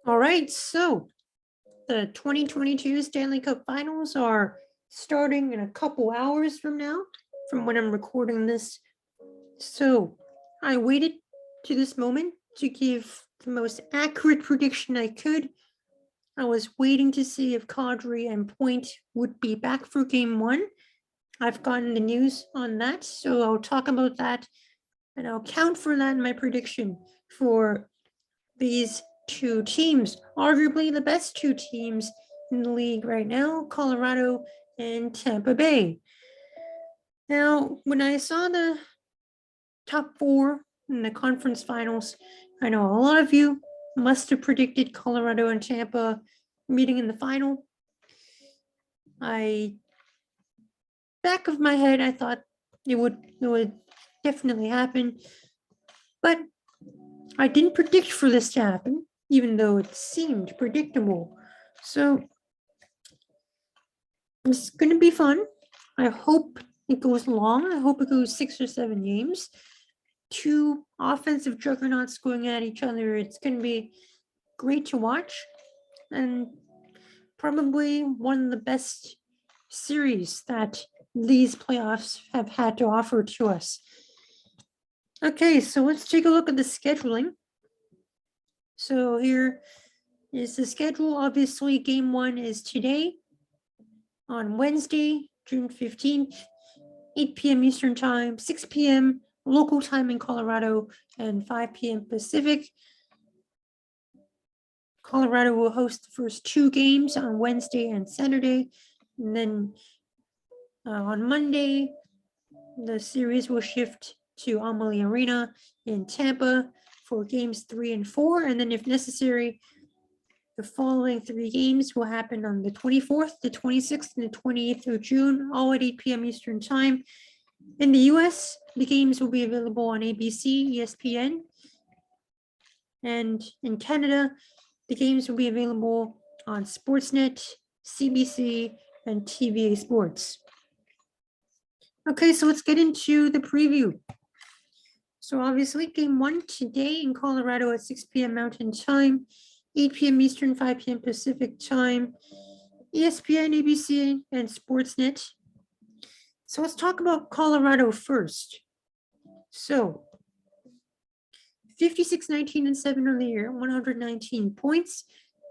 All right, so the 2022 Stanley Cup Finals are starting in a couple hours from now, from when I'm recording this. So I waited to this moment to give the most accurate prediction I could. I was waiting to see if Kadri and Point would be back for game one. I've gotten the news on that, so I'll talk about that and I'll count for that in my prediction for these two teams, arguably the best two teams in the league right now, Colorado and Tampa Bay. Now, when I saw the top four in the conference finals, I know a lot of you must have predicted Colorado and Tampa meeting in the final. Back of my head, I thought it would definitely happen, but I didn't predict for this to happen, even though it seemed predictable. So it's going to be fun. I hope it goes long. I hope it goes 6 or 7 games. Two offensive juggernauts going at each other. It's going to be great to watch and probably one of the best series that these playoffs have had to offer to us. Okay, so let's take a look at the scheduling. So here is the schedule. Obviously, game one is today on Wednesday, June 15th, 8 p.m. Eastern Time, 6 p.m. local time in Colorado, and 5 p.m. Pacific. Colorado will host the first two games on Wednesday and Saturday. And then on Monday, the series will shift to Amalie Arena in Tampa for games 3 and 4. And then if necessary, the following three games will happen on the 24th, the 26th, and the 28th of June, all at 8 p.m. Eastern Time. In the US, the games will be available on ABC, ESPN. And in Canada, the games will be available on Sportsnet, CBC, and TVA Sports. Okay, so let's get into the preview. So obviously, game one today in Colorado at 6 p.m. Mountain Time, 8 p.m. Eastern, 5 p.m. Pacific Time, ESPN, ABC, and Sportsnet. So let's talk about Colorado first. So 56, 19, and 7 on the year, 119 points.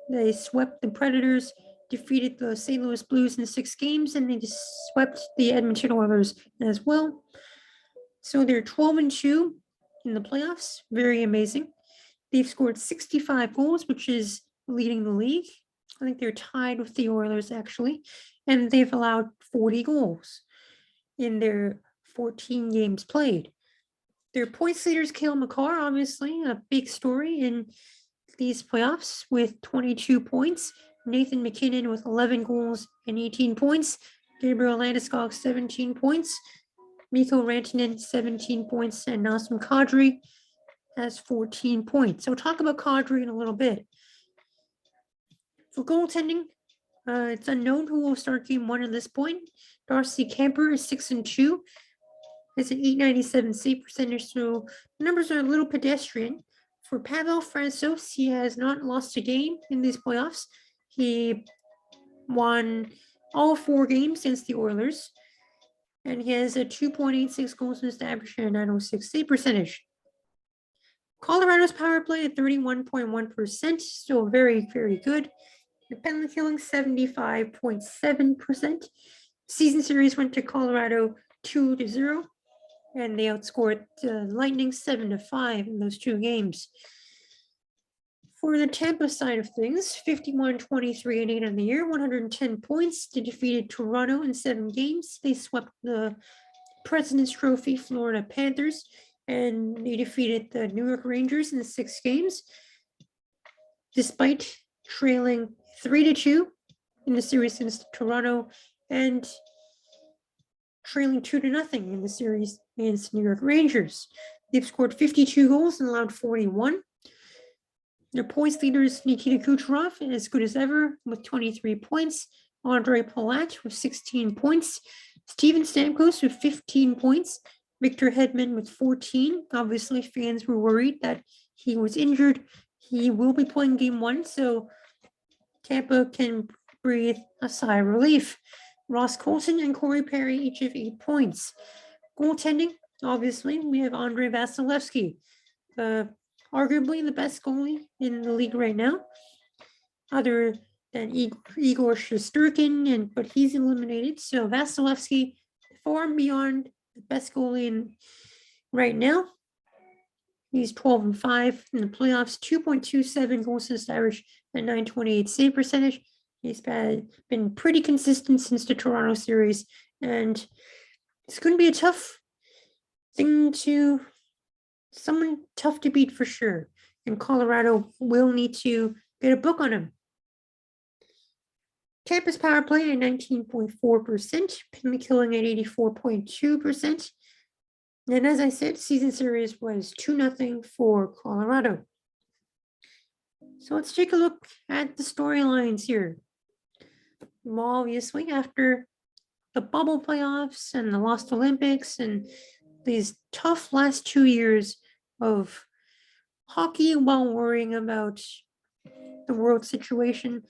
They swept the Predators, defeated the St. Louis Blues in 6 games, and they just swept the Edmonton Oilers as well. So they're 12-2 in the playoffs. Very amazing. They've scored 65 goals, which is leading the league. I think they're tied with the Oilers, actually. And they've allowed 40 goals in their 14 games played. Their points leaders, Cale Makar, obviously a big story in these playoffs with 22 points. Nathan MacKinnon with 11 goals and 18 points. Gabriel Landeskog, 17 points. Mikko Rantanen, 17 points. And Nazem Kadri has 14 points. So we'll talk about Kadri in a little bit. For goaltending, it's unknown who will start game one at this point. Darcy Kemper is 6-2. Has an 897 save percentage, so the numbers are a little pedestrian. For Pavel Francouz, he has not lost a game in these playoffs. He won all 4 games against the Oilers, and he has a 2.86 goals against average and a 906 save percentage. Colorado's power play at 31.1%, still very, very good. The penalty killing 75.7%. Season series went to Colorado 2-0, and they outscored Lightning 7-5 in those 2 games. For the Tampa side of things, 51, 23, and 8 on the year, 110 points. They defeated Toronto in 7 games. They swept the President's Trophy Florida Panthers, and they defeated the New York Rangers in 6 games. Despite trailing 3-2 in the series against Toronto and trailing 2-0 in the series against New York Rangers. They've scored 52 goals and allowed 41. Their points leader is Nikita Kucherov, as good as ever, with 23 points. Andre Palat with 16 points. Steven Stamkos with 15 points. Victor Hedman with 14. Obviously, fans were worried that he was injured, He will be playing game one, so Tampa can breathe a sigh of relief. Ross Colton and Corey Perry each have 8 points. Goaltending, obviously, we have Andrei Vasilevsky, arguably the best goalie in the league right now, other than Igor Shesterkin, but he's eliminated. So Vasilevsky, far and beyond the best goalie right now. He's 12-5 in the playoffs, 2.27 goals against average at 928 save percentage. He's been pretty consistent since the Toronto series, and it's going to be a tough someone tough to beat for sure. And Colorado will need to get a book on him. Tampa's power play at 19.4%, penalty killing at 84.2%. And as I said, season series was 2-0 for Colorado. So let's take a look at the storylines here. Well, obviously, after the bubble playoffs and the lost Olympics and these tough last 2 years of hockey while worrying about the world situation,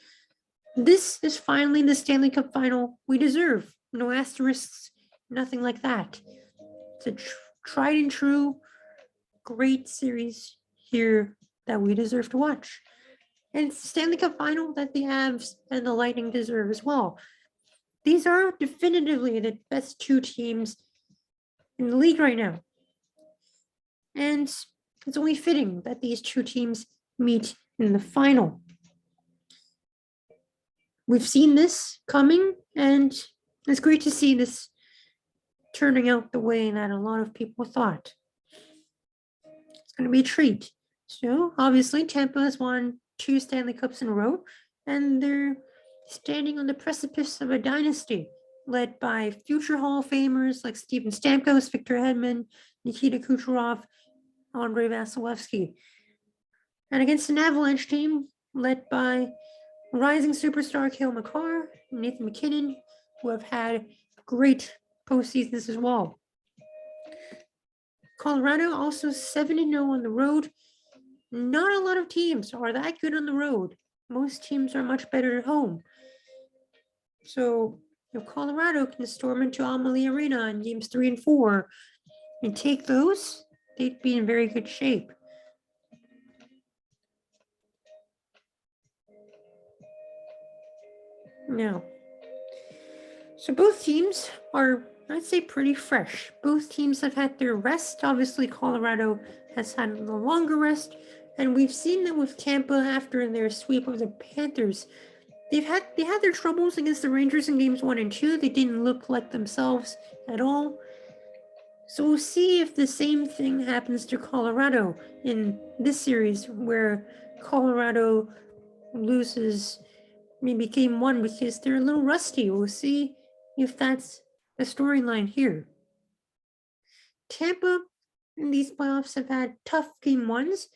this is finally the Stanley Cup final we deserve. No asterisks, nothing like that. It's a tried and true, great series here that we deserve to watch. And it's the Stanley Cup final that the Avs and the Lightning deserve as well. These are definitively the best two teams in the league right now. And it's only fitting that these two teams meet in the final. We've seen this coming, and it's great to see this turning out the way that a lot of people thought. It's going to be a treat. So, obviously, Tampa has won 2 Stanley Cups in a row, and they're standing on the precipice of a dynasty led by future Hall of Famers like Steven Stamkos, Victor Hedman, Nikita Kucherov, Andrei Vasilevsky. And against an Avalanche team led by rising superstar Cale Makar, Nathan MacKinnon, who have had great postseasons as well. Colorado also 7-0 on the road. Not a lot of teams are that good on the road. Most teams are much better at home. So if Colorado can storm into Amalie Arena in games 3 and 4 and take those, they'd be in very good shape. Now, so both teams are, I'd say, pretty fresh. Both teams have had their rest. Obviously, Colorado has had a longer rest, and we've seen that with Tampa after their sweep of the Panthers. They had their troubles against the Rangers in games 1 and 2. They didn't look like themselves at all. So we'll see if the same thing happens to Colorado in this series, where Colorado loses maybe game 1 because they're a little rusty. We'll see if that's the storyline here. Tampa in these playoffs have had tough game 1s.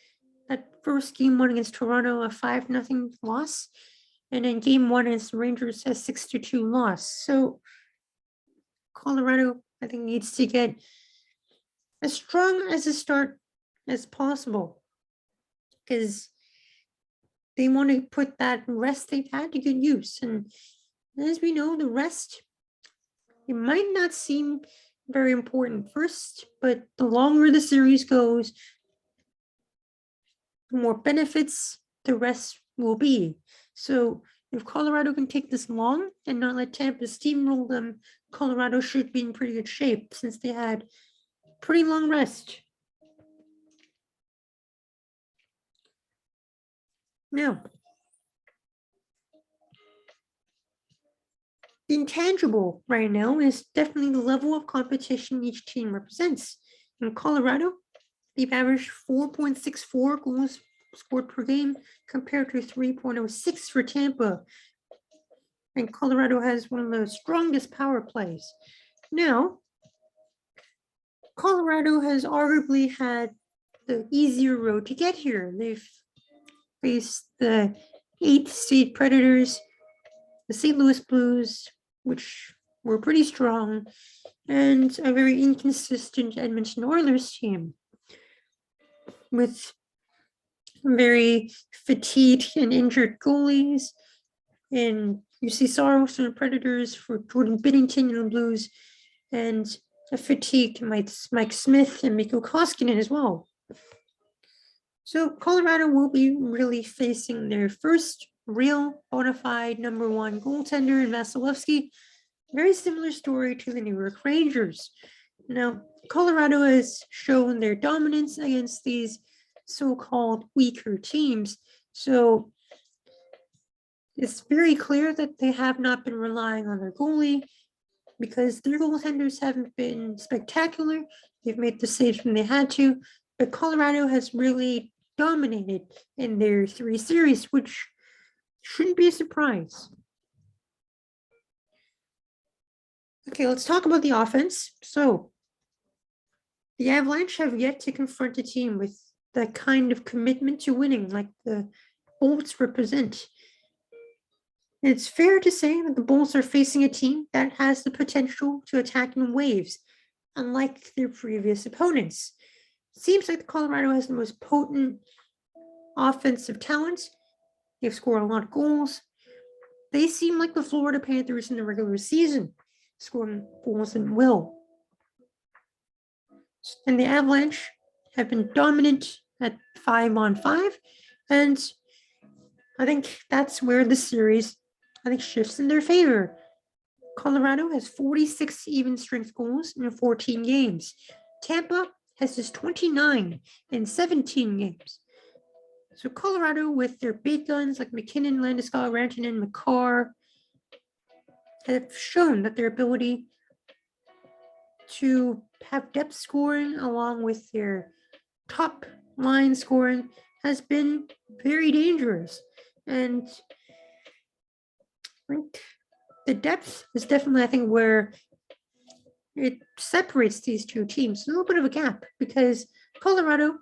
That first game 1 against Toronto, a 5-0 loss. And then game 1 against the Rangers, a 6-2 loss. So Colorado, I think, needs to get as strong as a start as possible, because they want to put that rest they've had to good use. And as we know, the rest, it might not seem very important first, but the longer the series goes, the more benefits the rest will be. So if Colorado can take this long and not let Tampa steamroll them, Colorado should be in pretty good shape since they had pretty long rest. Now, the intangible right now is definitely the level of competition each team represents. In Colorado, they've averaged 4.64 goals scored per game compared to 3.06 for Tampa. And Colorado has one of the strongest power plays. Now, Colorado has arguably had the easier road to get here. They've faced the 8th seed Predators, the St. Louis Blues, which were pretty strong, and a very inconsistent Edmonton Oilers team. With very fatigued and injured goalies. And you see Soros and the Predators for Jordan Binnington and the Blues, and a fatigued Mike Smith and Mikko Koskinen as well. So Colorado will be really facing their first real bona fide number one goaltender in Vasilevsky. Very similar story to the New York Rangers. Now, Colorado has shown their dominance against these so-called weaker teams. So it's very clear that they have not been relying on their goalie because their goaltenders haven't been spectacular. They've made the saves when they had to, but Colorado has really dominated in their 3 series, which shouldn't be a surprise. Okay, let's talk about the offense. So the Avalanche have yet to confront a team with that kind of commitment to winning like the Bolts represent. It's fair to say that the Bolts are facing a team that has the potential to attack in waves, unlike their previous opponents. It seems like Colorado has the most potent offensive talent. They've scored a lot of goals. They seem like the Florida Panthers in the regular season, scoring goals at will. And the Avalanche have been dominant at 5-on-5, and I think that's where the series, shifts in their favor. Colorado has 46 even strength goals in 14 games. Tampa has just 29 in 17 games. So Colorado, with their big guns like McKinnon, Landeskog, Rantanen, Makar, have shown that their ability to have depth scoring along with their top line scoring has been very dangerous. And the depth is definitely, I think, where it separates these two teams. A little bit of a gap because Colorado,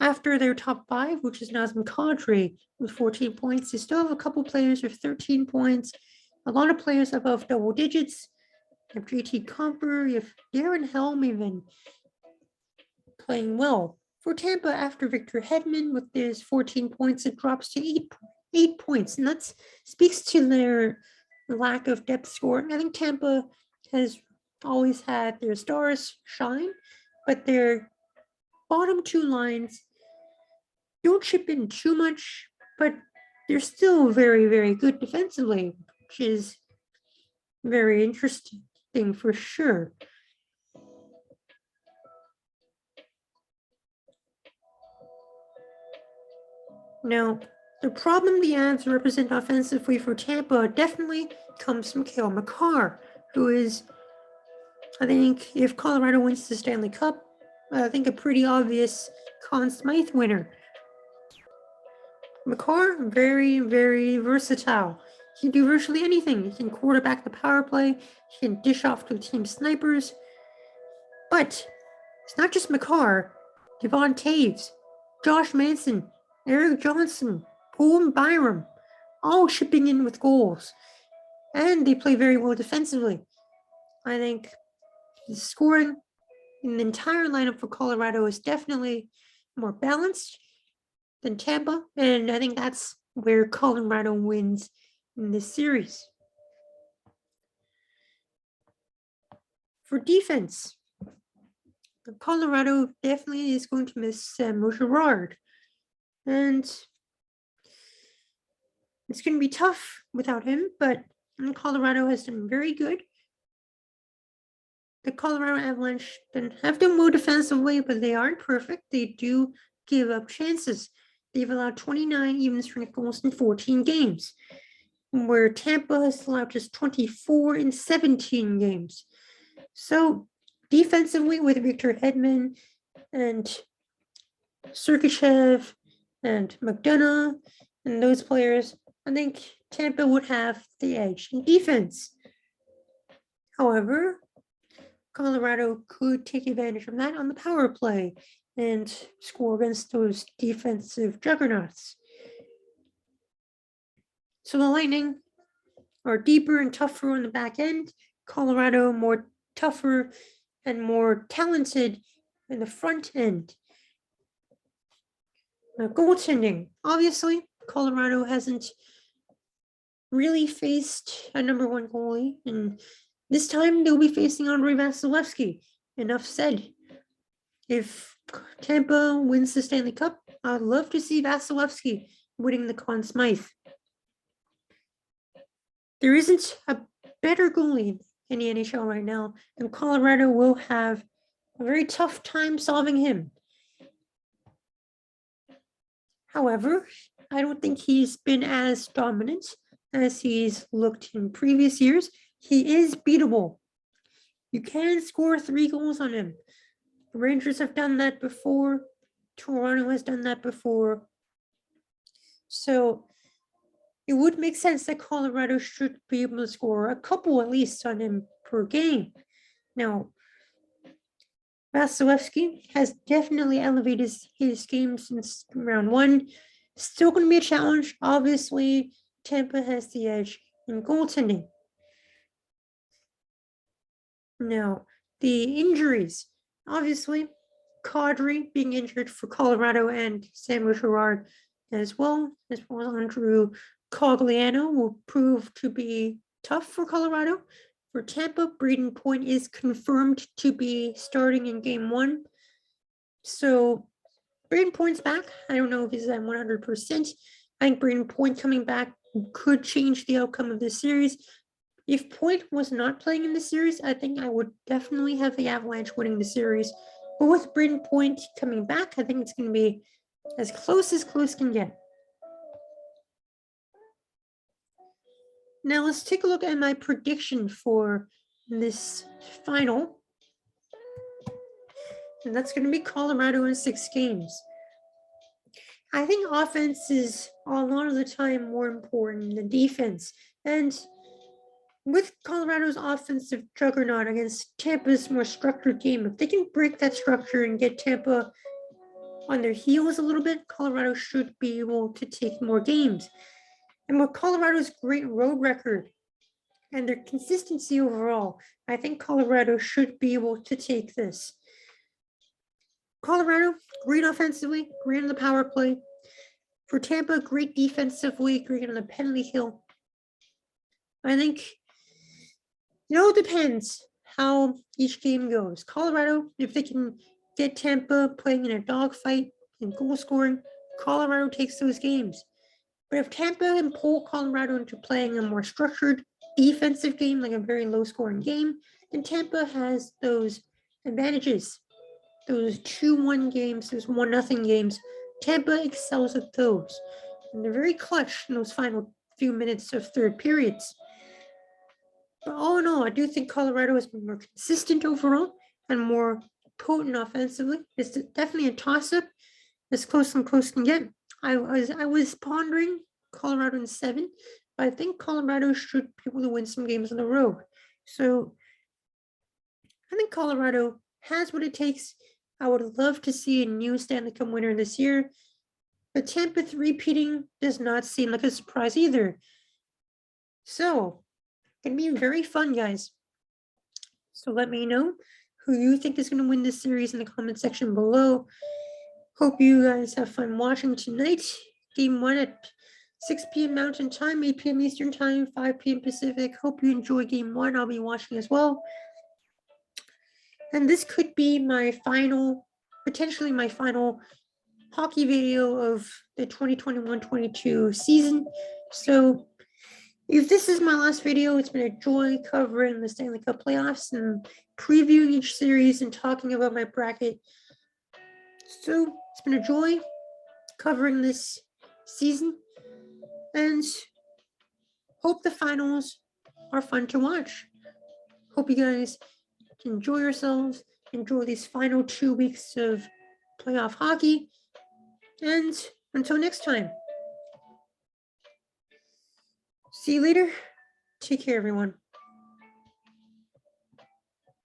after their top 5, which is Nazem Kadri with 14 points, they still have a couple players with 13 points, a lot of players above double digits. You have JT Compher, you have Darren Helm even playing well. For Tampa, after Victor Hedman with his 14 points, it drops to 8 points, and that speaks to their lack of depth scoring. I think Tampa has always had their stars shine, but their bottom 2 lines don't chip in too much, but they're still very, very good defensively, which is very interesting for sure. Now, the problem the Avs represent offensively for Tampa definitely comes from Cale Makar, who is, I think, if Colorado wins the Stanley Cup, I think a pretty obvious Conn Smythe winner. Makar, very, very versatile. He can do virtually anything. He can quarterback the power play. He can dish off to the team snipers. But it's not just Makar. Devon Taves, Josh Manson, Eric Johnson, Paul Byram, all chipping in with goals. And they play very well defensively. I think the scoring in the entire lineup for Colorado is definitely more balanced than Tampa, and I think that's where Colorado wins in this series. For defense, Colorado definitely is going to miss Samuel Girard, and it's going to be tough without him, but Colorado has done very good. The Colorado Avalanche have done well defensively, but they aren't perfect. They do give up chances. They've allowed 29 even strength goals in 14 games, where Tampa has allowed just 24 in 17 games. So defensively, with Victor Hedman and Sergachev and McDonough and those players, I think Tampa would have the edge in defense. However, Colorado could take advantage of that on the power play and score against those defensive juggernauts. So the Lightning are deeper and tougher on the back end. Colorado more tougher and more talented in the front end. Goaltending. Obviously, Colorado hasn't really faced a number one goalie, and this time they'll be facing Andrei Vasilevsky. Enough said. If Tampa wins the Stanley Cup, I'd love to see Vasilevsky winning the Conn Smythe. There isn't a better goalie in the NHL right now, and Colorado will have a very tough time solving him. However, I don't think he's been as dominant as he's looked in previous years. He is beatable. You can score 3 goals on him. The Rangers have done that before. Toronto has done that before. So it would make sense that Colorado should be able to score a couple at least on him per game. Now, Vasilevsky has definitely elevated his game since round 1. Still going to be a challenge. Obviously, Tampa has the edge in goaltending. Now, the injuries. Obviously, Kadri being injured for Colorado and Samuel Girard as well as Andrew Cogliano will prove to be tough for Colorado. For Tampa, Braden Point is confirmed to be starting in game 1. So Braden Point's back. I don't know if he's at 100%. I think Braden Point coming back could change the outcome of this series. If Point was not playing in the series, I think I would definitely have the Avalanche winning the series. But with Braden Point coming back, I think it's going to be as close can get. Now let's take a look at my prediction for this final. And that's going to be Colorado in 6 games. I think offense is a lot of the time more important than defense. And with Colorado's offensive juggernaut against Tampa's more structured game, if they can break that structure and get Tampa on their heels a little bit, Colorado should be able to take more games. And with Colorado's great road record and their consistency overall, I think Colorado should be able to take this. Colorado, great offensively, great on the power play. For Tampa, great defensively, great on the penalty kill. I think it all depends how each game goes. Colorado, if they can get Tampa playing in a dogfight and goal scoring, Colorado takes those games. But if Tampa can pull Colorado into playing a more structured defensive game, like a very low-scoring game, then Tampa has those advantages. Those 2-1 games, those 1-0 games, Tampa excels at those. And they're very clutch in those final few minutes of third periods. But all in all, I do think Colorado has been more consistent overall and more potent offensively. It's definitely a toss-up, as close can get. I was pondering Colorado in 7, but I think Colorado should be able to win some games on the road. So I think Colorado has what it takes. I would love to see a new Stanley Cup winner this year. But Tampa repeating does not seem like a surprise either. So it's going to be very fun, guys. So let me know who you think is going to win this series in the comment section below. Hope you guys have fun watching tonight. Game 1 at 6 p.m. Mountain Time, 8 p.m. Eastern Time, 5 p.m. Pacific. Hope you enjoy Game 1. I'll be watching as well. And this could be my final, potentially my final hockey video of the 2021-22 season. So if this is my last video, it's been a joy covering the Stanley Cup playoffs and previewing each series and talking about my bracket. So it's been a joy covering this season, and hope the finals are fun to watch. Hope you guys enjoy yourselves, enjoy these final 2 weeks of playoff hockey, and until next time, see you later. Take care, everyone.